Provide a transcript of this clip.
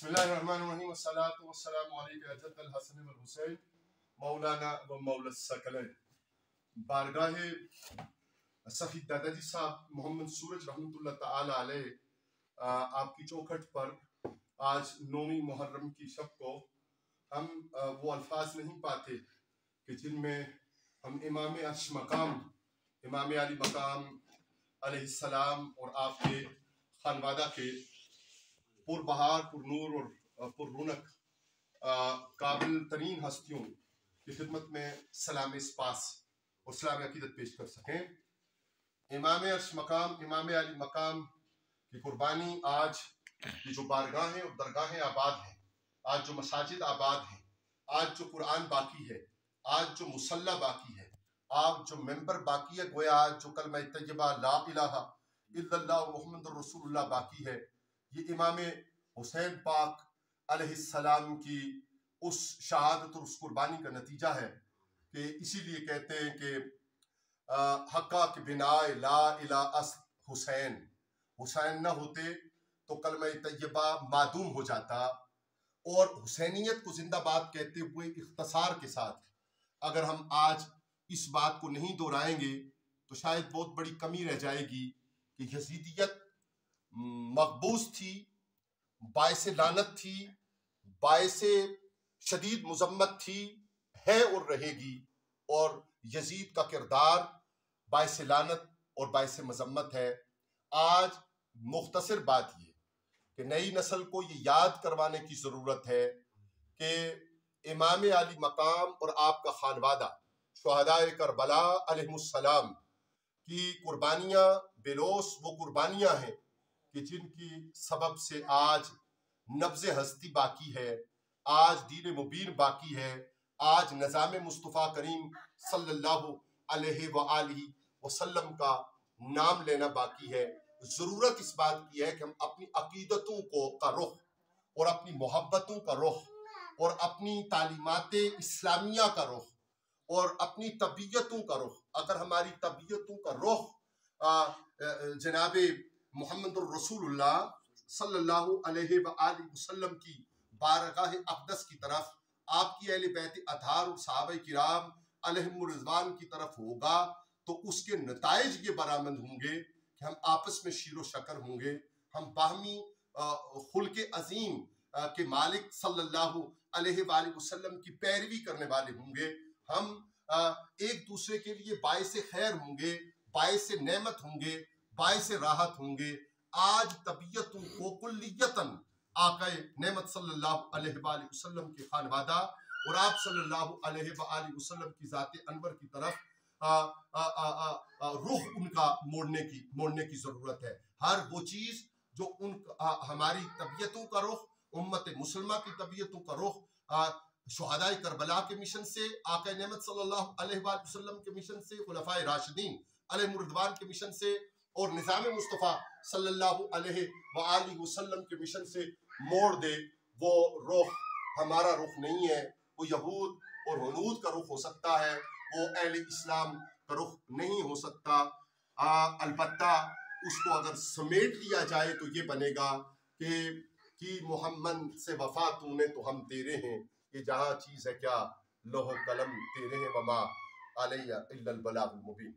بسم الله الرحمن الرحیم والصلاة والسلام علیکہ جد الحسن والحسین مولانا و مولا الثقلین۔ بارگاہ سفید دادا جی صاحب محمد سورج رحمۃ اللہ تعالی علیہ آپ کی چوکھٹ پر آج 9ویں محرم کی شب کو ہم وہ الفاظ نہیں پاتے کہ جن میں ہم امام عرش مقام امام علی مقام علیہ السلام اور آپ کے خانوادہ کے پر بہار پر نور اور پر رونق قابل ترین ہستیوں کی خدمت میں سلام اسپاس اور سلام عقیدت پیش کر سکیں۔ امام عرش مقام امام علی مقام کی قربانی آج کی جو بارگاہیں اور درگاہیں آباد ہیں، آج جو مساجد آباد ہیں، آج جو قرآن باقی ہے، آج جو مصلی باقی ہے، آج جو ممبر باقی ہے، گویا آج جو کلمہ طیبہ لا الہ الا اللہ محمد رسول اللہ باقی ہے، یہ امام حسین پاک علیہ السلام کی اس شہادت اور اس قربانی کا نتیجہ ہے کہ اسی لیے کہتے ہیں کہ حقا کے بنا لا الہ اس حسین، حسین نہ ہوتے تو کلمہ طیبہ معدوم ہو جاتا۔ اور حسینیت کو زندہ باد کہتے ہوئے اختصار کے ساتھ اگر ہم آج اس بات کو نہیں دہرائیں گے تو شاید بہت بڑی کمی رہ جائے گی کہ یزیدیت مقبوض تھی، باعث لعنت تھی، باعث شدید مذمت تھی، ہے اور رہے گی، اور یزید کا کردار باعث لعنت اور باعث مذمت ہے۔ آج مختصر بات یہ کہ نئی نسل کو یہ یاد کروانے کی ضرورت ہے کہ امام علی مقام اور آپ کا خانوادہ شہداء کربلا علیہم السلام کی قربانیاں بلوس وہ قربانیاں ہیں کہ جن کی سبب سے آج نبض ہستی باقی ہے، آج دین مبین باقی ہے، آج نظام مصطفیٰ کریم صلی اللہ علیہ وآلہ وسلم کا نام لینا باقی ہے۔ ضرورت اس بات کی ہے کہ ہم اپنی عقیدتوں کا رخ اور اپنی محبتوں کا رخ اور اپنی تعلیمات اسلامیہ کا رخ اور اپنی طبیعتوں کا رخ، اگر ہماری طبیعتوں کا رخ جناب محمد الرسول اللہ صلی اللہ علیہ وآلہ وسلم کی بارگاہ اقدس کی طرف، آپ کی اہل بیت اطہار اور صحابہ کرام علیہم الرضوان کی طرف ہوگا تو اس کے نتائج یہ برآمد ہوں گے کہ ہم آپس میں شیر و شکر ہوں گے، ہم باہمی خلق عظیم کے مالک صلی اللہ علیہ وآلہ وسلم کی پیروی کرنے والے ہوں گے، ہم ایک دوسرے کے لیے باعث خیر ہوں گے، باعث نعمت ہوں گے، باعث راحت ہوں گے۔ آج طبیعتوں کو کلیتاً آقا نعمت صلی اللہ علیہ وآلہ وسلم کے خانوادہ اور آپ صلی اللہ علیہ وآلہ وسلم کی ذات انور کی طرف رخ ان کا موڑنے کی ضرورت ہے۔ ہر وہ چیز جو ہماری طبیعتوں کا رخ، امت مسلمہ کی طبیعتوں کا رخ، شہداء کربلا کے مشن سے، آقا نعمت صلی اللہ علیہ وآلہ وسلم کے مشن سے، خلفائے راشدین علیہم الرضوان کے مشن سے اور نظام مصطفیٰ صلی اللہ علیہ وآلہ وسلم کے مشن سے موڑ دے، وہ رخ ہمارا رخ نہیں ہے، وہ یہود اور ہنود کا رخ ہو سکتا ہے، وہ اہل اسلام کا رخ نہیں ہو سکتا۔ البتہ اس کو اگر سمیٹ لیا جائے تو یہ بنے گا کہ محمد سے وفا تو نے تو ہم تیرے ہیں، یہ جہاں چیز ہے کیا لوح و قلم تیرے ہیں، وما علیہ الا البلاغ المبین۔